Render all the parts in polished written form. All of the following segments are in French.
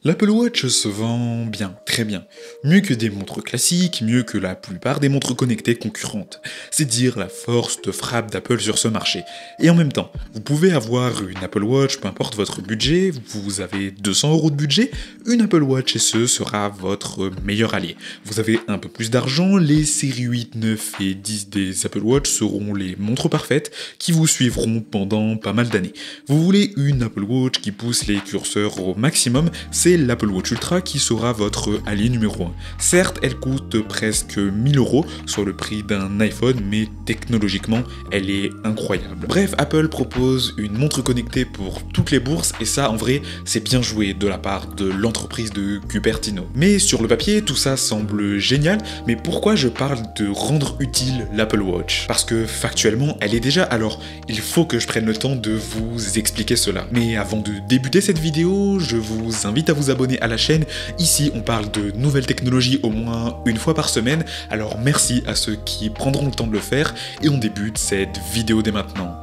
L'Apple Watch se vend bien, très bien. Mieux que des montres classiques, mieux que la plupart des montres connectées concurrentes. C'est dire la force de frappe d'Apple sur ce marché. Et en même temps, vous pouvez avoir une Apple Watch, peu importe votre budget, vous avez 200 € de budget, une Apple Watch SE sera votre meilleur allié. Vous avez un peu plus d'argent, les séries 8, 9 et 10 des Apple Watch seront les montres parfaites qui vous suivront pendant pas mal d'années. Vous voulez une Apple Watch qui pousse les curseurs au maximum, c'est l'Apple Watch Ultra qui sera votre allié numéro 1. Certes, elle coûte presque 1000 €, soit le prix d'un iPhone, mais technologiquement, elle est incroyable. Bref, Apple propose une montre connectée pour toutes les bourses, et ça, en vrai, c'est bien joué de la part de l'entreprise de Cupertino. Mais sur le papier, tout ça semble génial, mais pourquoi je parle de rendre utile l'Apple Watch? Parce que factuellement, elle est déjà, alors il faut que je prenne le temps de vous expliquer cela. Mais avant de débuter cette vidéo, je vous invite à vous abonner à la chaîne. Ici, on parle de nouvelles technologies au moins une fois par semaine, alors merci à ceux qui prendront le temps de le faire, et on débute cette vidéo dès maintenant.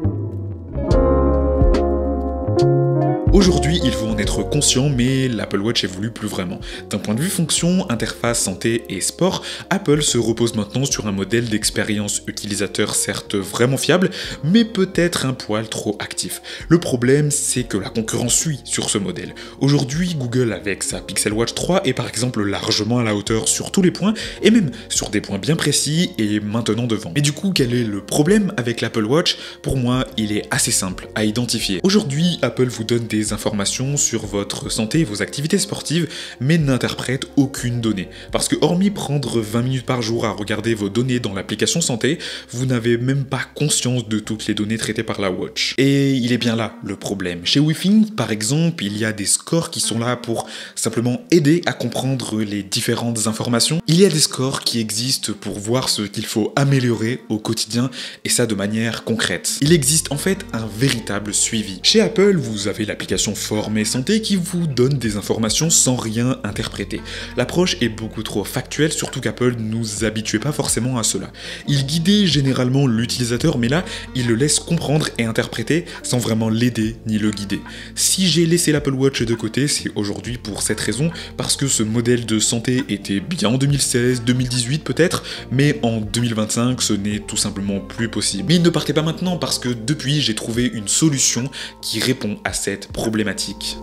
Aujourd'hui, il faut en être conscient, mais l'Apple Watch évolue plus vraiment. D'un point de vue fonction, interface, santé et sport, Apple se repose maintenant sur un modèle d'expérience utilisateur certes vraiment fiable, mais peut-être un poil trop actif. Le problème, c'est que la concurrence suit sur ce modèle. Aujourd'hui, Google avec sa Pixel Watch 3 est par exemple largement à la hauteur sur tous les points, et même sur des points bien précis, et maintenant devant. Et du coup, quel est le problème avec l'Apple Watch? Pour moi, il est assez simple à identifier. Aujourd'hui, Apple vous donne des informations sur votre santé et vos activités sportives, mais n'interprète aucune donnée. Parce que hormis prendre 20 minutes par jour à regarder vos données dans l'application santé, vous n'avez même pas conscience de toutes les données traitées par la Watch. Et il est bien là le problème. Chez Withings, par exemple, il y a des scores qui sont là pour simplement aider à comprendre les différentes informations. Il y a des scores qui existent pour voir ce qu'il faut améliorer au quotidien, et ça de manière concrète. Il existe en fait un véritable suivi. Chez Apple, vous avez l'application Forme et Santé qui vous donne des informations sans rien interpréter. L'approche est beaucoup trop factuelle, surtout qu'Apple ne nous habituait pas forcément à cela. Il guidait généralement l'utilisateur, mais là, il le laisse comprendre et interpréter sans vraiment l'aider ni le guider. Si j'ai laissé l'Apple Watch de côté, c'est aujourd'hui pour cette raison, parce que ce modèle de santé était bien en 2016, 2018 peut-être, mais en 2025, ce n'est tout simplement plus possible. Mais ne partez pas maintenant, parce que depuis, j'ai trouvé une solution qui répond à cette problématique.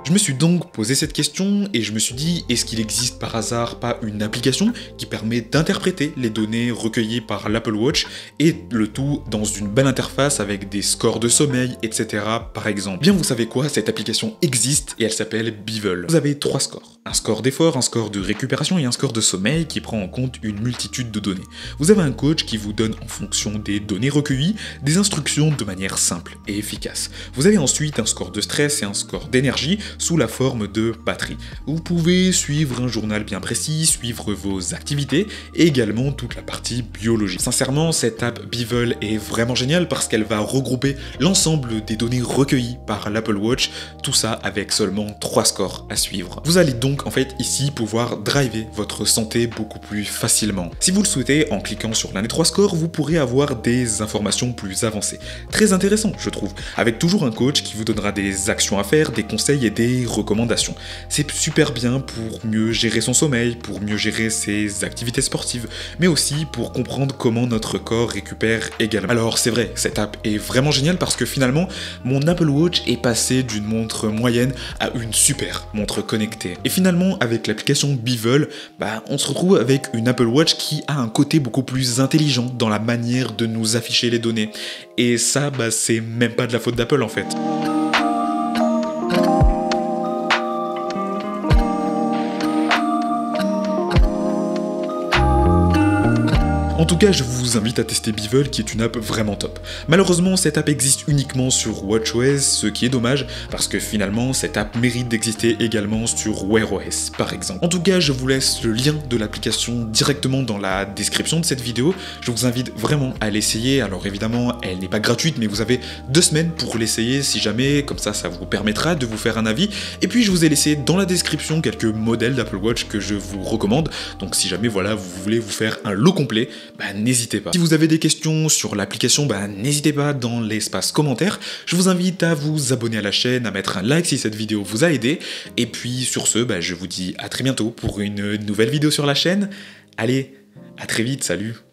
Je me suis donc posé cette question et je me suis dit, est-ce qu'il existe par hasard pas une application qui permet d'interpréter les données recueillies par l'Apple Watch et le tout dans une belle interface avec des scores de sommeil, etc. par exemple. Bien, vous savez quoi, cette application existe et elle s'appelle Bevel. Vous avez 3 scores. Un score d'effort, un score de récupération et un score de sommeil qui prend en compte une multitude de données. Vous avez un coach qui vous donne en fonction des données recueillies des instructions de manière simple et efficace. Vous avez ensuite un score de stress et un score d'énergie sous la forme de batterie. Vous pouvez suivre un journal bien précis, suivre vos activités et également toute la partie biologie. Sincèrement, cette app Bevel est vraiment géniale parce qu'elle va regrouper l'ensemble des données recueillies par l'Apple Watch, tout ça avec seulement 3 scores à suivre. Vous allez donc en fait ici pouvoir driver votre santé beaucoup plus facilement. Si vous le souhaitez, en cliquant sur l'un des 3 scores, vous pourrez avoir des informations plus avancées. Très intéressant, je trouve, avec toujours un coach qui vous donnera des actions à faire, des conseils et des recommandations. C'est super bien pour mieux gérer son sommeil, pour mieux gérer ses activités sportives, mais aussi pour comprendre comment notre corps récupère également. Alors c'est vrai, cette app est vraiment géniale parce que finalement, mon Apple Watch est passé d'une montre moyenne à une super montre connectée. Et finalement, avec l'application Bevel, on se retrouve avec une Apple Watch qui a un côté beaucoup plus intelligent dans la manière de nous afficher les données. Et ça, c'est même pas de la faute d'Apple en fait. En tout cas, je vous invite à tester Bevel qui est une app vraiment top. Malheureusement, cette app existe uniquement sur WatchOS, ce qui est dommage parce que finalement, cette app mérite d'exister également sur Wear OS par exemple. En tout cas, je vous laisse le lien de l'application directement dans la description de cette vidéo. Je vous invite vraiment à l'essayer. Alors évidemment, elle n'est pas gratuite, mais vous avez 2 semaines pour l'essayer si jamais, comme ça vous permettra de vous faire un avis. Et puis je vous ai laissé dans la description quelques modèles d'Apple Watch que je vous recommande. Donc si jamais voilà, vous voulez vous faire un lot complet, n'hésitez pas. Si vous avez des questions sur l'application, n'hésitez pas dans l'espace commentaire. Je vous invite à vous abonner à la chaîne, à mettre un like si cette vidéo vous a aidé. Et puis sur ce, je vous dis à très bientôt pour une nouvelle vidéo sur la chaîne. Allez, à très vite, salut!